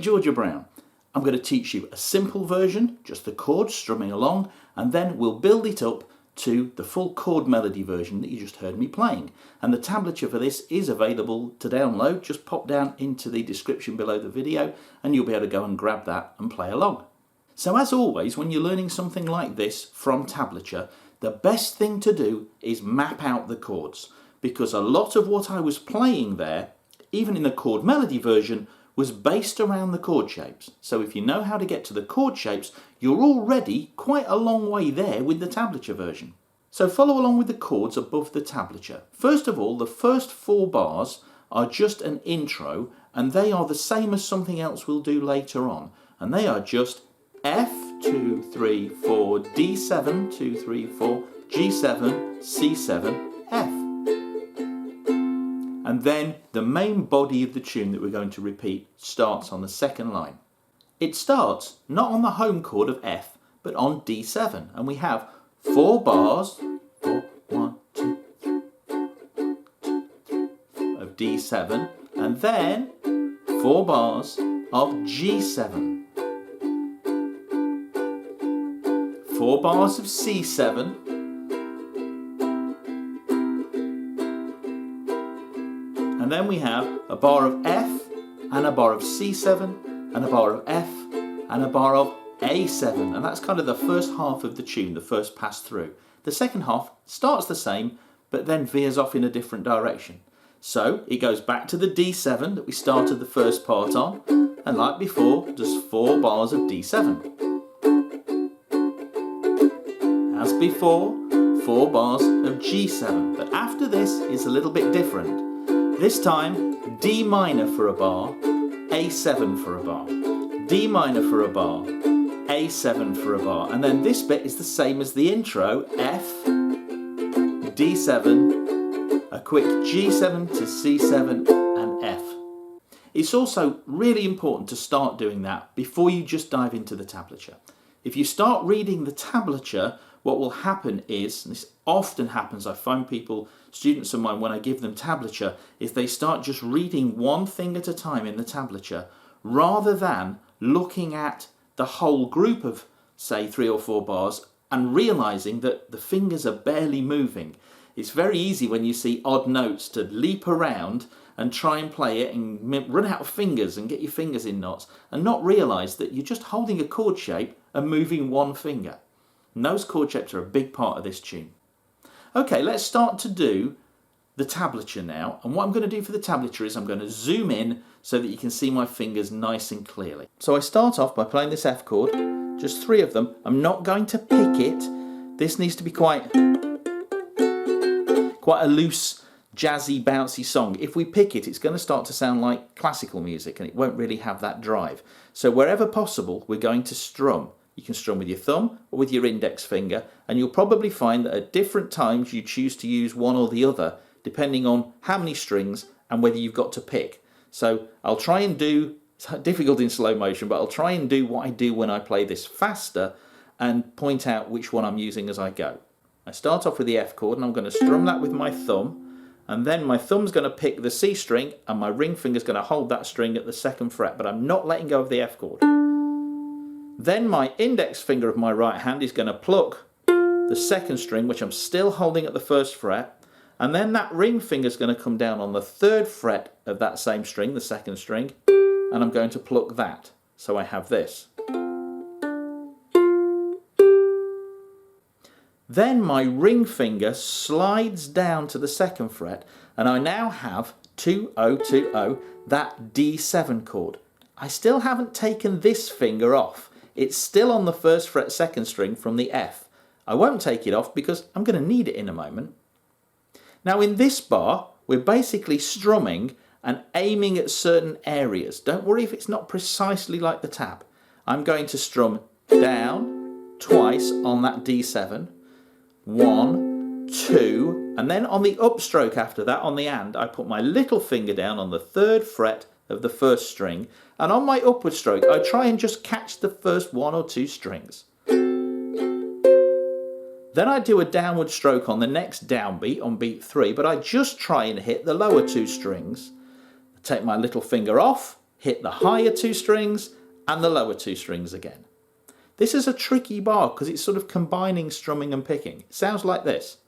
Georgia Brown. I'm going to teach you a simple version, just the chords strumming along, and then we'll build it up to the full chord melody version that you just heard me playing. And the tablature for this is available to download. Just pop down into the description below the video and you'll be able to go and grab that and play along. So as always, when you're learning something like this from tablature, the best thing to do is map out the chords, because a lot of what I was playing there, even in the chord melody version, was based around the chord shapes. So if you know how to get to the chord shapes, you're already quite a long way there with the tablature version. So follow along with the chords above the tablature. First of all, the first 4 bars are just an intro, and they are the same as something else we'll do later on. And they are just F, 2, 3, 4, D7, 2, 3, 4, G7, C7, F. And then the main body of the tune that we're going to repeat starts on the second line. It starts not on the home chord of F, but on D7. And we have 4 bars, 4, 1, 2, 3, of D7, and then 4 bars of G7. 4 bars of C7, and then we have a bar of F and a bar of C7 and a bar of F and a bar of A7, and that's kind of the first half of the tune, the first pass through. The second half starts the same but then veers off in a different direction. So it goes back to the D7 that we started the first part on, and like before does 4 bars of D7. As before, 4 bars of G7, but after this is a little bit different. This time, D minor for a bar, A7 for a bar, D minor for a bar, A7 for a bar, and then this bit is the same as the intro, F, D7, a quick G7 to C7 and F. It's also really important to start doing that before you just dive into the tablature. If you start reading the tablature, what will happen is, and this often happens, I find people, students of mine, when I give them tablature, is they start just reading one thing at a time in the tablature rather than looking at the whole group of, say, 3 or 4 bars and realizing that the fingers are barely moving. It's very easy when you see odd notes to leap around and try and play it and run out of fingers and get your fingers in knots and not realize that you're just holding a chord shape and moving one finger. And those chord shapes are a big part of this tune. Okay, let's start to do the tablature now. And what I'm going to do for the tablature is I'm going to zoom in so that you can see my fingers nice and clearly. So I start off by playing this F chord, just 3 of them. I'm not going to pick it. This needs to be quite a loose, jazzy, bouncy song. If we pick it, it's going to start to sound like classical music and it won't really have that drive. So wherever possible, we're going to strum. You can strum with your thumb or with your index finger, and you'll probably find that at different times you choose to use one or the other, depending on how many strings and whether you've got to pick. So I'll try and do, it's difficult in slow motion, but I'll try and do what I do when I play this faster and point out which one I'm using as I go. I start off with the F chord and I'm going to strum that with my thumb, and then my thumb's going to pick the C string and my ring finger's going to hold that string at the 2nd fret, but I'm not letting go of the F chord. Then my index finger of my right hand is going to pluck the 2nd string, which I'm still holding at the 1st fret, and then that ring finger is going to come down on the 3rd fret of that same string, the 2nd string, and I'm going to pluck that. So I have this. Then my ring finger slides down to the 2nd fret, and I now have 2-0-2-0, that D7 chord. I still haven't taken this finger off. It's still on the 1st fret 2nd string from the F. I won't take it off because I'm going to need it in a moment. Now in this bar, we're basically strumming and aiming at certain areas. Don't worry if it's not precisely like the tab. I'm going to strum down twice on that D7, 1, 2, and then on the upstroke after that, on the and, I put my little finger down on the 3rd fret of the 1st string, and on my upward stroke I try and just catch the first 1 or 2 strings. Then I do a downward stroke on the next downbeat on beat 3, but I just try and hit the lower 2 strings. I take my little finger off hit the higher two strings and the lower two strings again. This is a tricky bar because it's sort of combining strumming and picking. It sounds like this.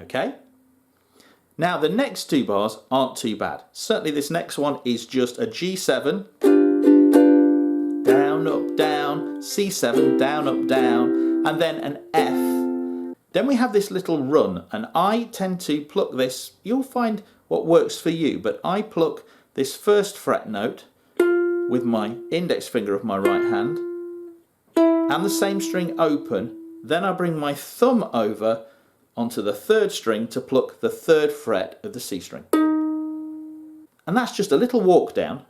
Okay. Now the next two bars aren't too bad. Certainly this next one is just a G7, down, up, down, C7, down, up, down, and then an F. Then we have this little run, and I tend to pluck this. You'll find what works for you, but I pluck this first fret note with my index finger of my right hand and the same string open. Then I bring my thumb over onto the third string to pluck the third fret of the C string. And that's just a little walk down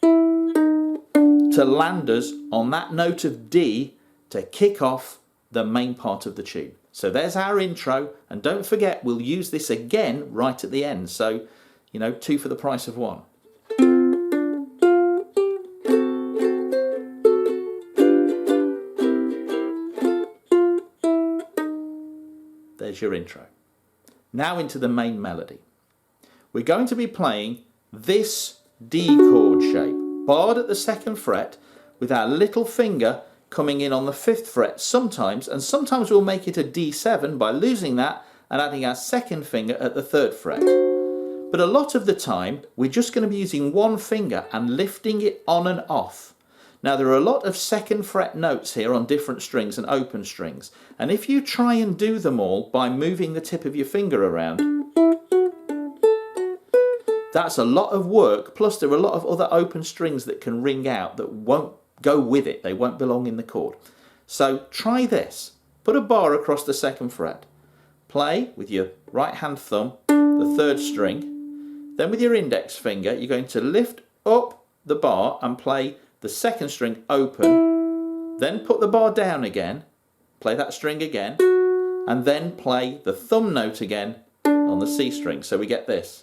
to land us on that note of D to kick off the main part of the tune. So there's our intro, and don't forget we'll use this again right at the end. So, you know, 2 for the price of 1. There's your intro. Now into the main melody. We're going to be playing this D chord shape, barred at the 2nd fret with our little finger coming in on the 5th fret sometimes, and sometimes we'll make it a D7 by losing that and adding our 2nd finger at the 3rd fret. But a lot of the time we're just going to be using one finger and lifting it on and off. Now there are a lot of 2nd fret notes here on different strings and open strings, and if you try and do them all by moving the tip of your finger around, that's a lot of work, plus there are a lot of other open strings that can ring out that won't go with it, they won't belong in the chord. So try this. Put a bar across the 2nd fret. Play with your right hand thumb the 3rd string. Then with your index finger you're going to lift up the bar and play the 2nd string open. Then put the bar down again, play that string again, and then play the thumb note again on the C string. So we get this.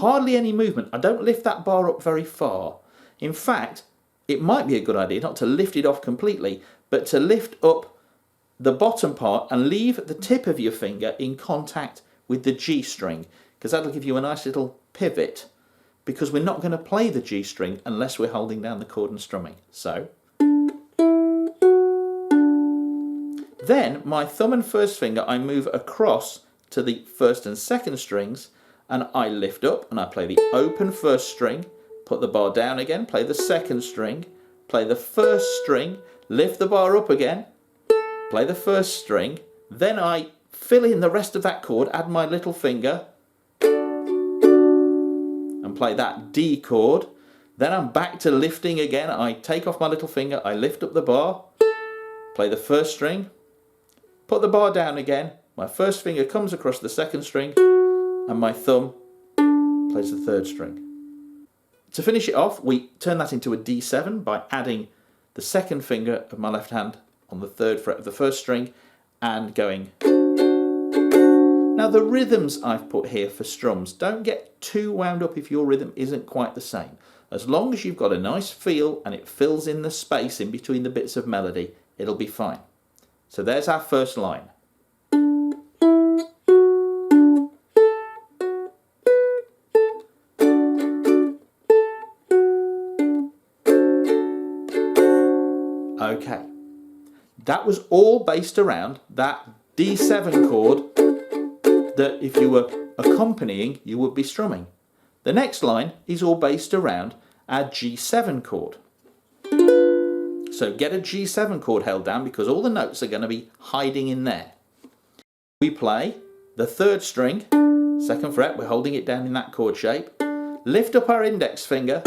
Hardly any movement. I don't lift that bar up very far. In fact, it might be a good idea not to lift it off completely, but to lift up the bottom part and leave the tip of your finger in contact with the G string, because that'll give you a nice little pivot, because we're not going to play the G string unless we're holding down the chord and strumming. So then my thumb and 1st finger I move across to the 1st and 2nd strings, and I lift up and I play the open 1st string, put the bar down again, play the 2nd string, play the 1st string, lift the bar up again, play the 1st string, then I fill in the rest of that chord, add my little finger and play that D chord. Then I'm back to lifting again. I take off my little finger, I lift up the bar, play the 1st string, put the bar down again, my 1st finger comes across the 2nd string, and my thumb plays the 3rd string. To finish it off, we turn that into a D7 by adding the 2nd finger of my left hand on the 3rd fret of the 1st string and going. Now the rhythms I've put here for strums, don't get too wound up if your rhythm isn't quite the same. As long as you've got a nice feel and it fills in the space in between the bits of melody, it'll be fine. So there's our first line. Okay, that was all based around that D7 chord that if you were accompanying you would be strumming. The next line is all based around our G7 chord. So get a G7 chord held down because all the notes are going to be hiding in there. We play the 3rd string, 2nd fret, we're holding it down in that chord shape, lift up our index finger,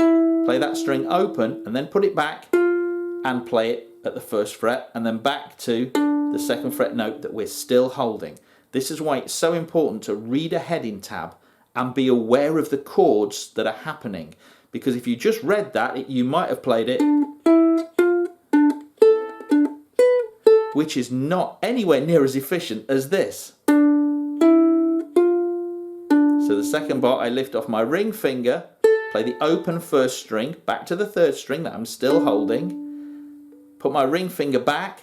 play that string open and then put it back and play it at the 1st fret and then back to the 2nd fret note that we're still holding. This is why it's so important to read a heading tab and be aware of the chords that are happening, because if you just read that you might have played it, which is not anywhere near as efficient as this. So the 2nd bar I lift off my ring finger, play the open 1st string back to the 3rd string that I'm still holding, put my ring finger back,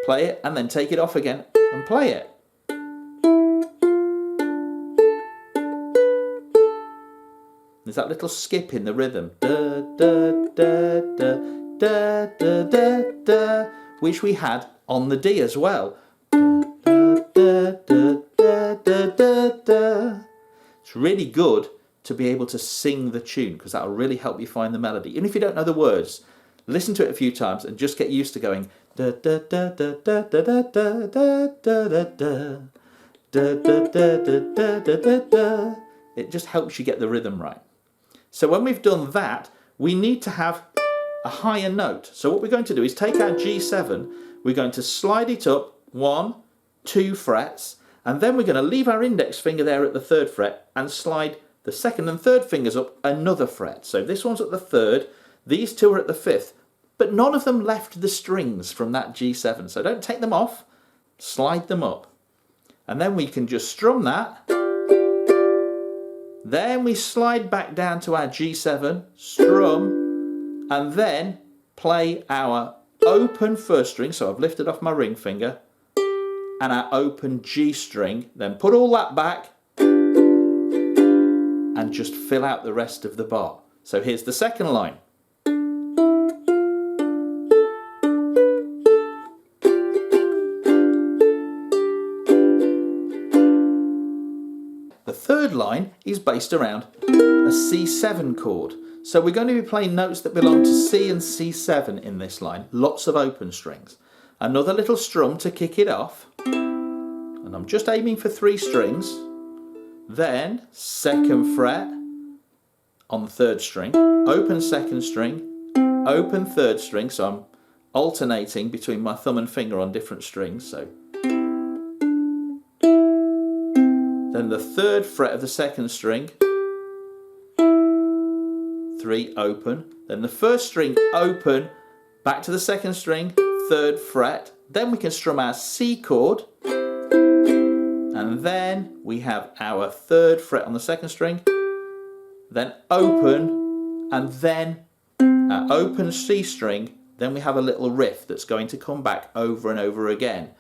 play it, and then take it off again and play it. There's that little skip in the rhythm, da, da, da, da, da, da, da, da, which we had on the D as well. Da, da, da, da, da, da, da. It's really good to be able to sing the tune, because that'll really help you find the melody. Even if you don't know the words, listen to it a few times and just get used to going da da da da da da da da da da da da da da da da da. It just helps you get the rhythm right. So when we've done that, we need to have a higher note. So what we're going to do is take our G7, we're going to slide it up 1, 2 frets, and then we're going to leave our index finger there at the 3rd fret and slide the 2nd and 3rd fingers up another fret. So this one's at the 3rd, these two are at the 5th, but none of them left the strings from that G7. So don't take them off, slide them up. And then we can just strum that. Then we slide back down to our G7, strum, and then play our open 1st string, so I've lifted off my ring finger, and our open G string, then put all that back and just fill out the rest of the bar. So here's the 2nd line. The 3rd line is based around a C7 chord. So we're going to be playing notes that belong to C and C7 in this line. Lots of open strings. Another little strum to kick it off. And I'm just aiming for 3 strings. Then 2nd fret on the 3rd string. Open 2nd string. Open 3rd string. So I'm alternating between my thumb and finger on different strings. So then the 3rd fret of the 2nd string, 3 open, then the 1st string open, back to the 2nd string, 3rd fret, then we can strum our C chord, and then we have our 3rd fret on the 2nd string, then open, and then our open C string, then we have a little riff that's going to come back over and over again.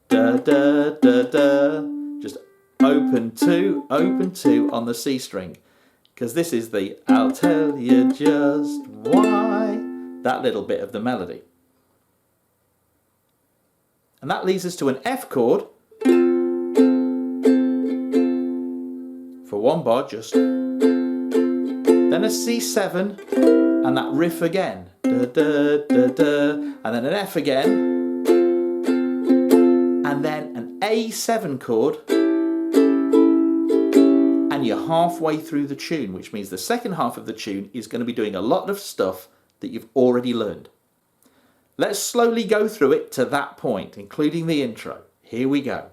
Da da da da. Just open 2 on the C string, because this is the I'll tell you just why, that little bit of the melody. And that leads us to an F chord for 1 bar just, then a C7 and that riff again, da, da, da, da, and then an F again, and then an A7 chord. And you're halfway through the tune, which means the 2nd half of the tune is going to be doing a lot of stuff that you've already learned. Let's slowly go through it to that point, including the intro. Here we go.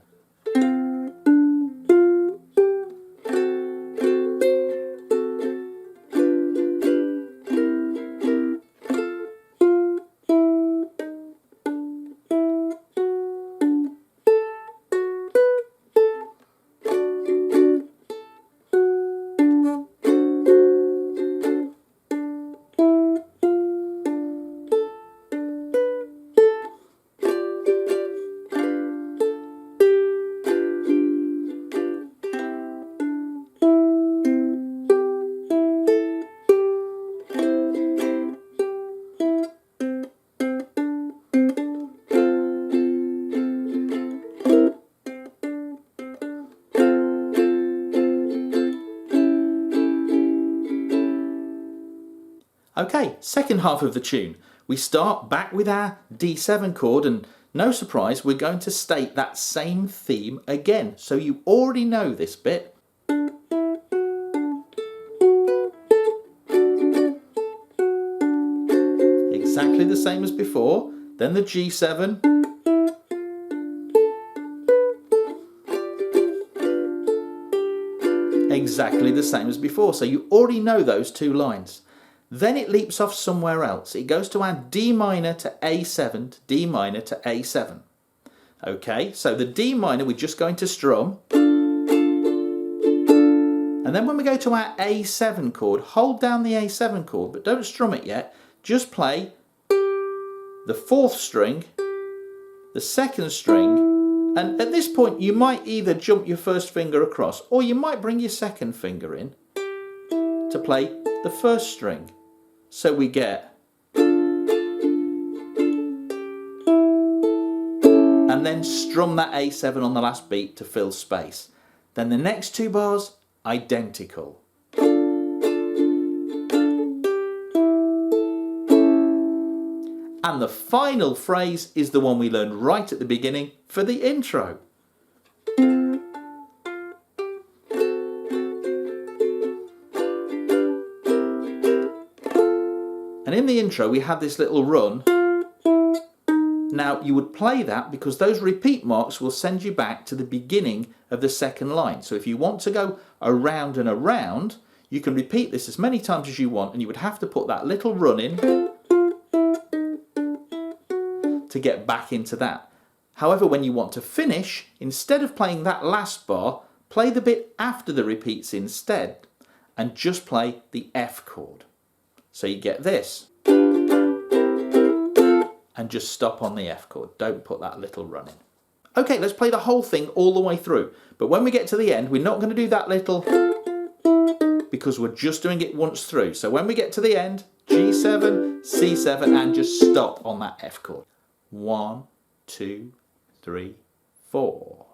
Okay, 2nd half of the tune. We start back with our D7 chord, and no surprise, we're going to state that same theme again. So you already know this bit. Exactly the same as before. Then the G7. Exactly the same as before. So you already know those 2 lines. Then it leaps off somewhere else. It goes to our D minor to A7, to D minor to A7. Okay, so the D minor we're just going to strum. And then when we go to our A7 chord, hold down the A7 chord, but don't strum it yet. Just play the 4th string, the the second string, and at this point you might either jump your first finger across or you might bring your second finger in to play the first string. So we get, and then strum that A7 on the last beat to fill space. Then the next two bars, identical. And the final phrase is the one we learned right at the beginning for the intro. And in the intro we had this little run. Now you would play that because those repeat marks will send you back to the beginning of the second line. So if you want to go around and around, you can repeat this as many times as you want, and you would have to put that little run in to get back into that. However, when you want to finish, instead of playing that last bar, play the bit after the repeats instead and just play the F chord. So you get this. And just stop on the F chord. Don't put that little run in. Okay, let's play the whole thing all the way through. But when we get to the end, we're not going to do that little because we're just doing it once through. So when we get to the end, G7, C7, and just stop on that F chord. 1, 2, 3, 4.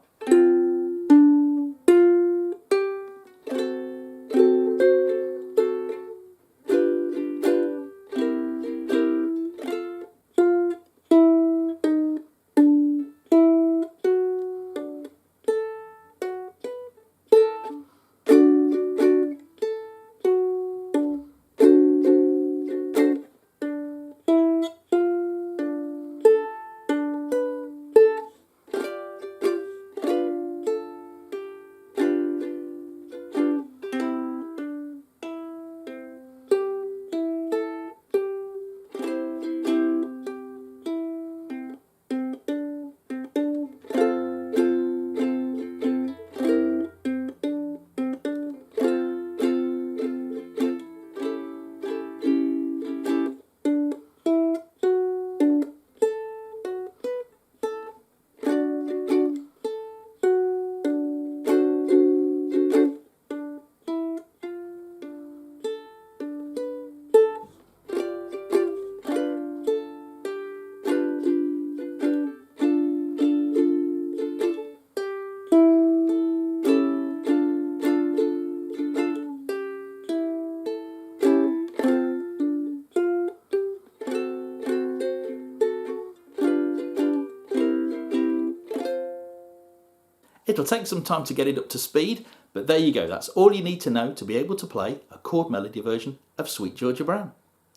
It'll take some time to get it up to speed, but there you go. That's all you need to know to be able to play a chord melody version of Sweet Georgia Brown.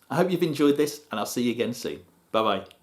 I hope you've enjoyed this, and I'll see you again soon. Bye bye.